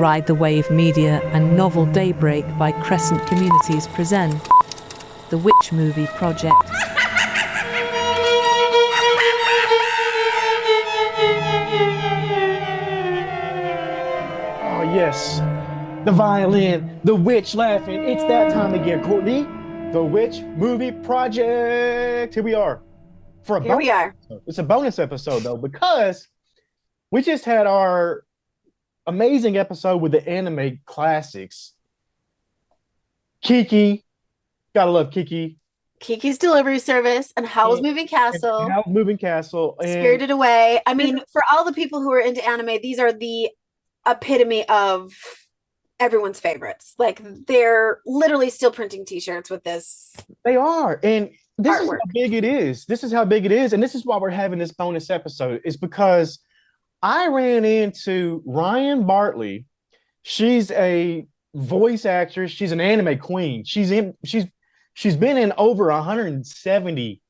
Ride the Wave Media and Novel Daybreak by Crescent Communities present The Witch Movie Project. Oh yes, the violin, the witch laughing. It's that time again, Courtney. The Witch Movie Project. Here we are. Here we are. It's a bonus episode though, because we just had our amazing episode with the anime classics. Kiki, gotta love Kiki. Kiki's Delivery Service and Howl's Moving Castle. Howl's Moving Castle. And Spirited Away. I mean, for all the people who are into anime, these are the epitome of everyone's favorites. Like, they're literally still printing t-shirts with this. They are. And this artwork. is how big it is. This is how big it is. And this is why we're having this bonus episode, is because I ran into Ryan Bartley. She's a voice actress. She's an anime queen. She's been in over 170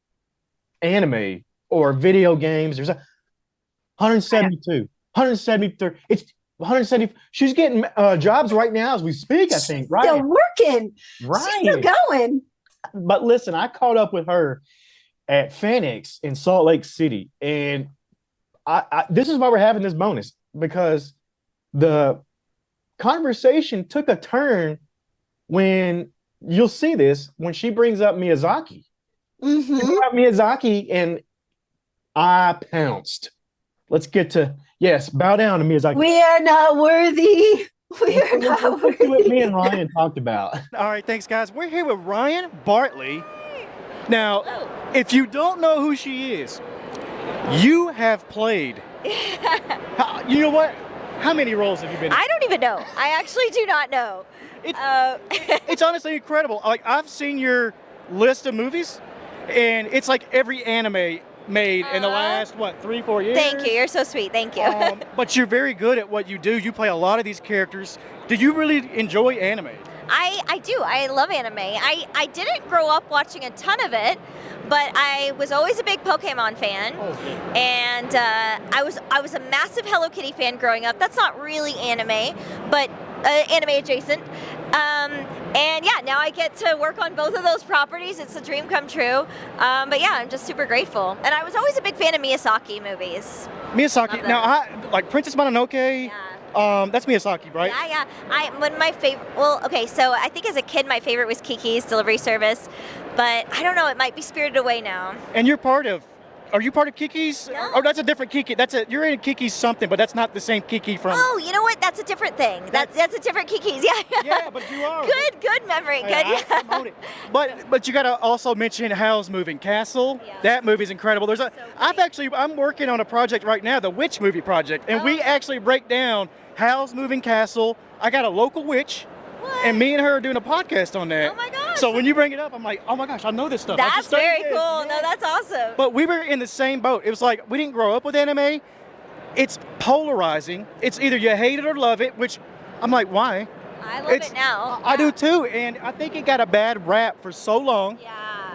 anime or video games. There's 172, 173. It's 170. She's getting jobs right now as we speak, I think. Right? Still working. Right. She's still going. But listen, I caught up with her at Phoenix in Salt Lake City, and I this is why we're having this bonus, because the conversation took a turn when you'll see this when she brings up Miyazaki. Mm-hmm. She brought up Miyazaki, and I pounced. Let's get to bow down to Miyazaki. We are not worthy. We are not worthy. What me and Ryan talked about. All right, thanks, guys. We're here with Ryan Bartley. Now, if you don't know who she is, you have played. You know what? How many roles have you been in? I don't even know. I actually do not know. It's honestly incredible. Like, I've seen your list of movies, and it's like every anime made in the last 3-4 years. Thank you. You're so sweet. Thank you. But you're very good at what you do. You play a lot of these characters. Do you really enjoy anime? I do. I love anime. I didn't grow up watching a ton of it, but I was always a big Pokemon fan. And I was a massive Hello Kitty fan growing up. That's not really anime, but anime adjacent. And yeah, now I get to work on both of those properties. It's a dream come true. But yeah, I'm just super grateful. And I was always a big fan of Miyazaki movies. Miyazaki. Now, I like Princess Mononoke. Yeah. That's Miyazaki, right? Yeah. One of my favorite. Well, okay. So I think as a kid, my favorite was Kiki's Delivery Service, but I don't know. It might be Spirited Away now. And are you part of Kiki's? No. Oh, that's a different Kiki. You're in Kiki's something, but that's not the same Kiki from. Oh, you know what? That's a different thing. That's a different Kiki's. Yeah. Yeah, but you are. Good memory. Good. I promote it. But you got to also mention Howl's Moving Castle. Yeah. That movie's incredible. I'm working on a project right now, the Witch Movie Project, and we actually break down Howl's Moving Castle. I got a local witch. What? And me and her are doing a podcast on that. Oh my gosh. So when you bring it up, I'm like, oh my gosh, I know this stuff. That's very cool. Yeah. No, that's awesome. But we were in the same boat. It was like, we didn't grow up with anime. It's polarizing. It's either you hate it or love it, which I'm like, why? I love it now. I do too. And I think it got a bad rap for so long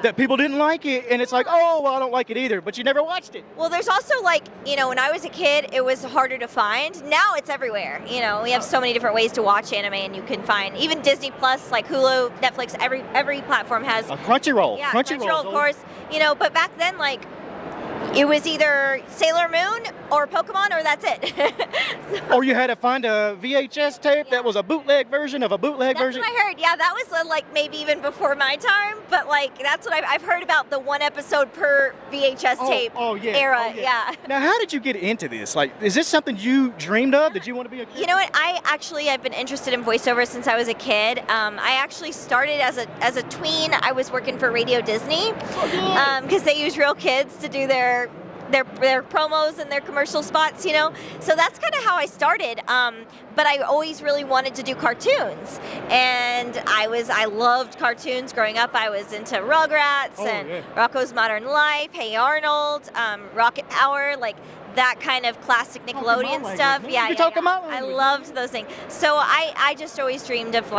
that people didn't like it. And it's like, oh, well, I don't like it either. But you never watched it. Well, there's also when I was a kid, it was harder to find. Now it's everywhere. We have so many different ways to watch anime, and you can find even Disney Plus, like Hulu, Netflix. Every platform has a Crunchyroll. Yeah, Crunchyroll, of course. But back then, it was either Sailor Moon or Pokemon, or that's it. Or you had to find a VHS tape that was a bootleg version of a bootleg version. That's what I heard. Yeah, that was maybe even before my time. But that's what I've heard about, the one episode per VHS tape era. Yeah. Now, how did you get into this? Is this something you dreamed of? Did you want to be a kid? You know what? I've been interested in voiceover since I was a kid. I actually started as a tween. I was working for Radio Disney because they use real kids to do their promos and their commercial spots, So that's kind of how I started. But I always really wanted to do cartoons, and I loved cartoons growing up. I was into Rugrats and Rocko's Modern Life, Hey Arnold, Rocket Hour, that kind of classic Nickelodeon stuff. I loved those things. So I just always dreamed of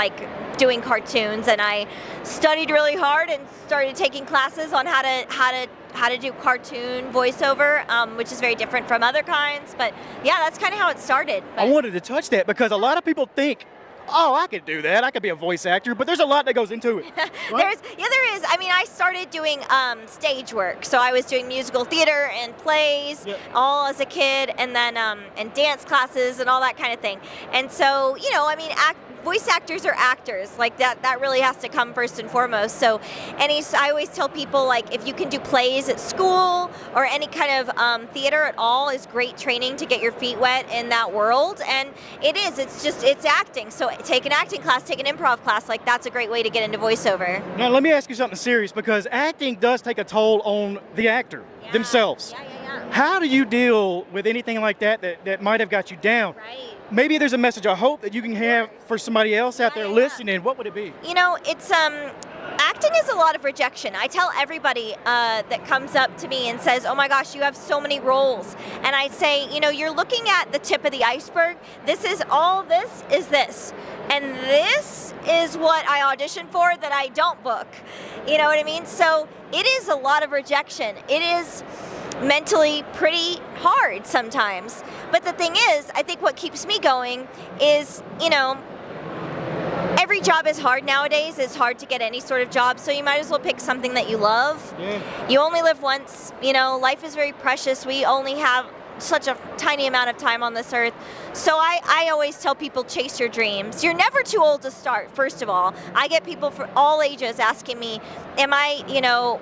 doing cartoons, and I studied really hard and started taking classes on how to how to do cartoon voiceover, which is very different from other kinds. But yeah, that's kind of how it started. I But- wanted to touch that because a lot of people think, oh, I could do that. I could be a voice actor, but there's a lot that goes into it. Right? there is. I mean, I started doing stage work, so I was doing musical theater and plays all as a kid, and then and dance classes and all that kind of thing. And so, you know, I mean, voice actors are actors, like that really has to come first and foremost. So I always tell people, like, if you can do plays at school or any kind of theater at all is great training to get your feet wet in that world. And it's acting. So take an acting class, take an improv class, like that's a great way to get into voiceover. Now, let me ask you something serious, because acting does take a toll on the actor themselves. Yeah. How do you deal with anything like that might have got you down? Right. Maybe there's a message of hope that you can have for somebody else out there listening. What would it be? You know, it's acting is a lot of rejection. I tell everybody that comes up to me and says, "Oh my gosh, you have so many roles," and I say, you know, you're looking at the tip of the iceberg. This is this, and this is what I audition for that I don't book. You know what I mean? So it is a lot of rejection. It is mentally pretty hard sometimes. But the thing is, I think what keeps me going is, you know, every job is hard nowadays. It's hard to get any sort of job, so you might as well pick something that you love. Yeah. You only live once. You know, life is very precious. We only have such a tiny amount of time on this earth. So I always tell people, chase your dreams. You're never too old to start, first of all. I get people from all ages asking me, am I, you know,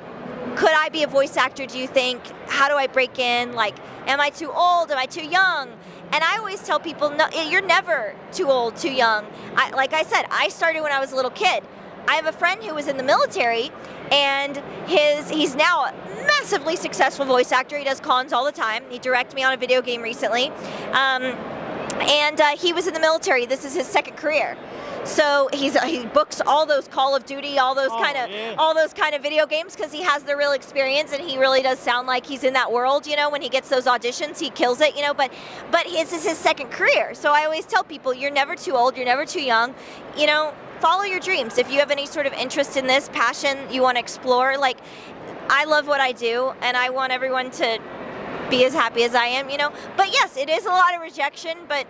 could I be a voice actor, do you think? How do I break in? Like, am I too old? Am I too young? And I always tell people, no, you're never too old, too young. Like I said, I started when I was a little kid. I have a friend who was in the military, and he's now a massively successful voice actor. He does cons all the time. He directed me on a video game recently. And he was in the military. This is his second career. So he books all those Call of Duty, all those kind of video games, because he has the real experience, and he really does sound like he's in that world. You know, when he gets those auditions, he kills it. You know, but his is his second career. So I always tell people, you're never too old, you're never too young. You know, follow your dreams. If you have any sort of interest in this, passion you want to explore, like, I love what I do, and I want everyone to be as happy as I am. You know, but yes, it is a lot of rejection, but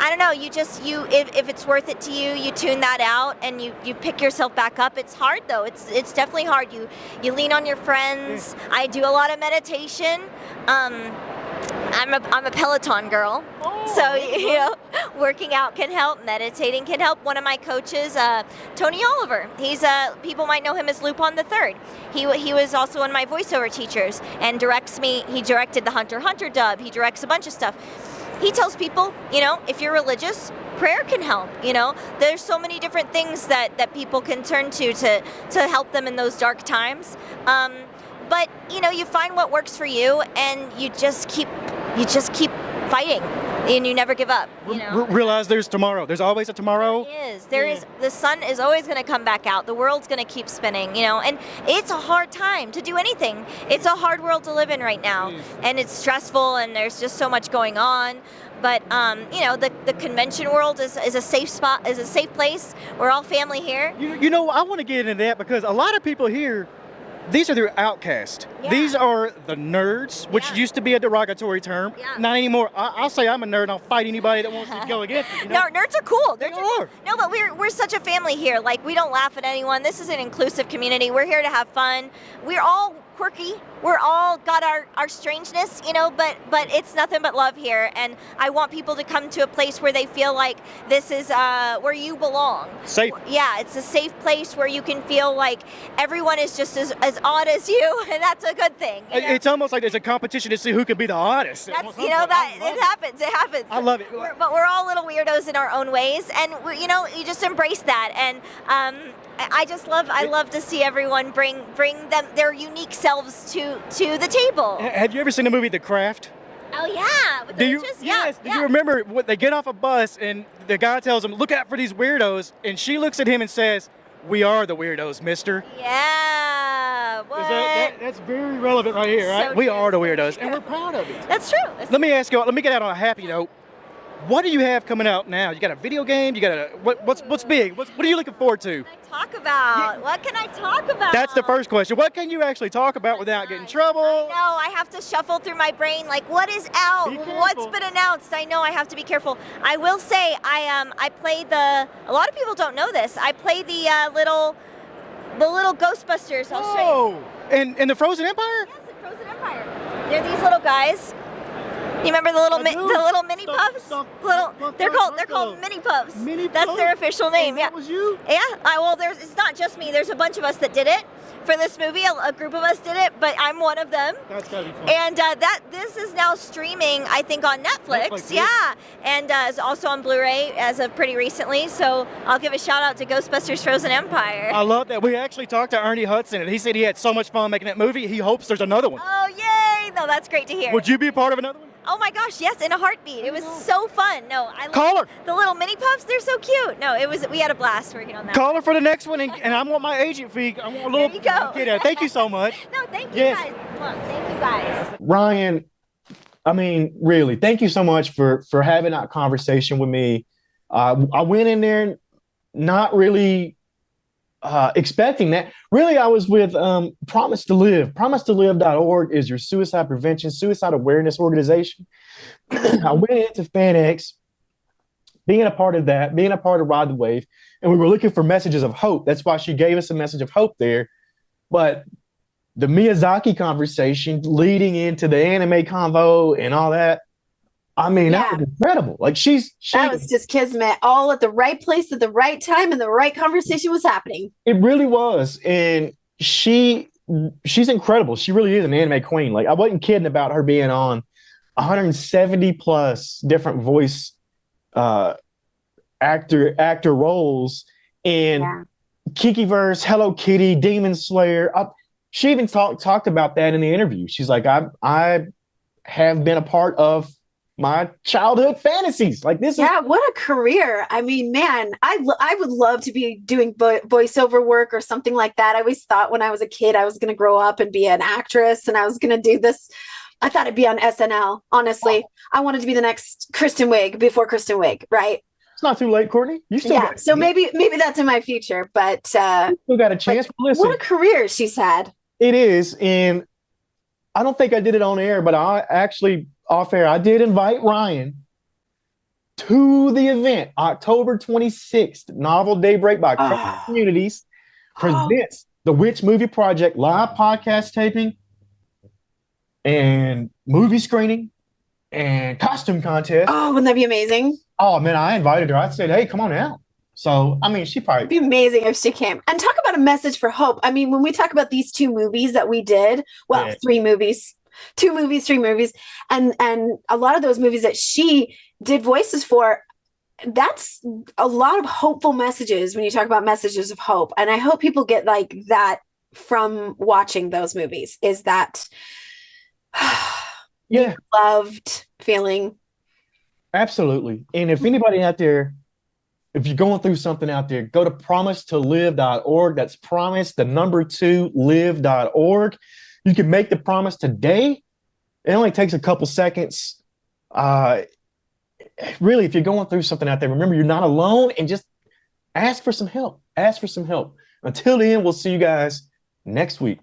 I don't know, if it's worth it to you, you tune that out and you pick yourself back up. It's hard though. It's definitely hard. You lean on your friends. I do a lot of meditation. I'm a Peloton girl. So, you know, working out can help, meditating can help. One of my coaches, Tony Oliver, people might know him as Lupin the Third. He was also one of my voiceover teachers and directs me. He directed the Hunter x Hunter dub. He directs a bunch of stuff. He tells people, you know, if you're religious, prayer can help. You know, there's so many different things that people can turn to help them in those dark times. But you know, you find what works for you, and you just keep fighting, and you never give up. You know, Realize there's tomorrow. There's always a tomorrow. There is. The sun is always going to come back out. The world's going to keep spinning. You know, and it's a hard time to do anything. It's a hard world to live in right now, and it's stressful, and there's just so much going on. But you know, the convention world is a safe spot, is a safe place. We're all family here. You know, I want to get into that because a lot of people here, these are the outcasts. Yeah. These are the nerds, which used to be a derogatory term. Yeah. Not anymore. I'll say I'm a nerd and I'll fight anybody that wants to go against it. You know? No, nerds are cool. They are. No, but we're such a family here. Like, we don't laugh at anyone. This is an inclusive community. We're here to have fun. We're all quirky. We're all got our strangeness, you know, but it's nothing but love here. And I want people to come to a place where they feel like this is where you belong. Safe. Yeah, it's a safe place where you can feel like everyone is just as odd as you, and that's a good thing. You know? It's almost like there's a competition to see who can be the oddest. That's, you know, that it happens. It happens. I love it. But we're all little weirdos in our own ways, and you know, you just embrace that. And I love to see everyone bring them their unique selves to the table. Have you ever seen the movie The Craft? Oh yeah, with the witches? Yes. Do you remember when they get off a bus and the guy tells them, "Look out for these weirdos," and she looks at him and says, "We are the weirdos, mister." Yeah. What? That's very relevant right here, right? So We true. are the weirdos, and we're proud of it. That's true. Let me ask you, let me get out on a happy note. what do you have coming out now? You got a video game? You got a what's big? What are you looking forward to? Talk about? What can I talk about? That's the first question. What can you actually talk about without getting in trouble? I know, I have to shuffle through my brain, like what is out? Be careful. What's been announced? I know I have to be careful. I will say I played a lot of people don't know this. I play the little Ghostbusters. I'll show you. In the Frozen Empire? Yes, in Frozen Empire. They're these little guys. You remember the little mini puffs? They're called mini puffs. That's their official name. That was you? Yeah. It's not just me. There's a bunch of us that did it for this movie. A group of us did it, but I'm one of them. That's gotta be fun. And this is now streaming, I think, on Netflix. Yeah. And is also on Blu-ray as of pretty recently. So I'll give a shout out to Ghostbusters Frozen Empire. I love that. We actually talked to Ernie Hudson, and he said he had so much fun making that movie. He hopes there's another one. Oh, yay! No, that's great to hear. Would you be a part of another one? Oh my gosh, yes, in a heartbeat. It was so fun. No, I Call her. The little mini puffs, they're so cute. No, we had a blast working on that. Call her for the next one, and I want my agent fee. I want a little. There you go. Get it. Thank you so much. No, thank you guys. Well, thank you guys. Ryan, I mean, really, thank you so much for having that conversation with me. I went in there not really expecting that. Really, I was with Promise to Live. PromiseToLive.org is your suicide prevention, suicide awareness organization. I went into FanX, being a part of that, being a part of Ride the Wave, and we were looking for messages of hope. That's why she gave us a message of hope there. But the Miyazaki conversation leading into the anime convo and all that, I mean, that was incredible. Like that was just kismet, all at the right place at the right time, and the right conversation was happening. It really was. And she's incredible. She really is an anime queen. Like, I wasn't kidding about her being on 170 plus different voice actor roles in Kikiverse, Hello Kitty, Demon Slayer. She even talked about that in the interview. She's like, I have been a part of my childhood fantasies. Like, this is what a career. I mean, man, I would love to be doing voiceover work or something like that. I always thought when I was a kid I was going to grow up and be an actress, and I was going to do this. I thought I'd be on SNL. Honestly, I wanted to be the next Kristen Wiig before Kristen Wiig, right? It's not too late, Courtney. You still so maybe that's in my future, but you still got a chance. Listen, what a career she's had. It is, and I don't think I did it on air, but I actually off air, I did invite Ryan to the event, October 26th. Novel Daybreak by Coco Communities presents the Witch Movie Project live podcast taping and movie screening and costume contest. Oh, wouldn't that be amazing? Oh man, I invited her. I said, hey, come on out. So, I mean, she probably... It'd be amazing if she came. And talk about a message for hope. I mean, when we talk about these two movies that we did, well, 3 movies, 2 movies, 3 movies, and a lot of those movies that she did voices for, that's a lot of hopeful messages when you talk about messages of hope. And I hope people get like that from watching those movies, is that loved feeling. Absolutely. And if anybody out there, if you're going through something out there, go to promisetolive.org. That's promise, the number 2, live.org. You can make the promise today. It only takes a couple seconds. Really, if you're going through something out there, remember you're not alone, and just ask for some help. Ask for some help. Until then, we'll see you guys next week.